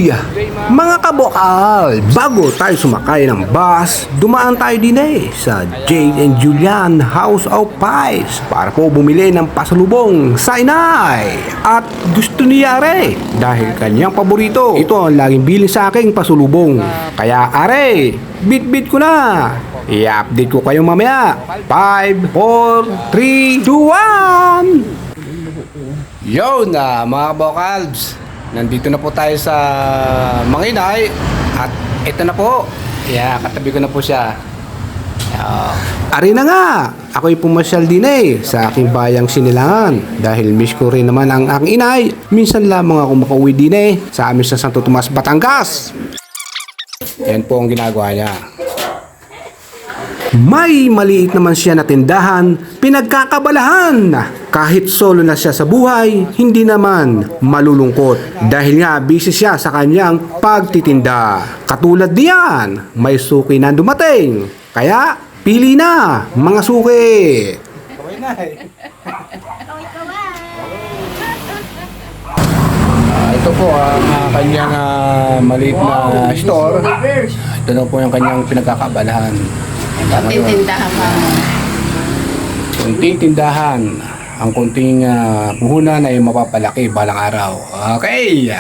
Okay, mga kabokal, bago tayo sumakay ng bus, dumaan tayo din sa Jade and Julian House of Pies para po bumili ng pasalubong sa inay. At gusto ni Are, dahil kanyang paborito, ito ang laging bilin sa aking pasalubong. Kaya Are, bit-bit ko na. I-update ko kayo mamaya. 5, 4, 3, 2, 1. Yo na mga kabokals, nandito na po tayo sa Manginay at ito na po, katabi ko na po siya. Ari na nga, ako'y pumasyal din sa aking bayang Sinilangan dahil miss ko rin naman ang aking inay. Minsan lamang ako makauwi din sa amin sa Santo Tomas, Batangas. Yan po ang ginagawa niya. May maliit naman siya na tindahan, pinagkakabalahan. Kahit solo na siya sa buhay, hindi naman malulungkot dahil nga busy siya sa kanyang pagtitinda. Katulad diyan, may suki na dumating. Kaya pili na mga suki. Ito po ang kanyang maliit na store. Ito na po yung kanyang pinagkakabalahan. Kunting tindahan pa. Kunting tindahan. Ang kunting puhunan ay mapapalaki balang araw. Okay.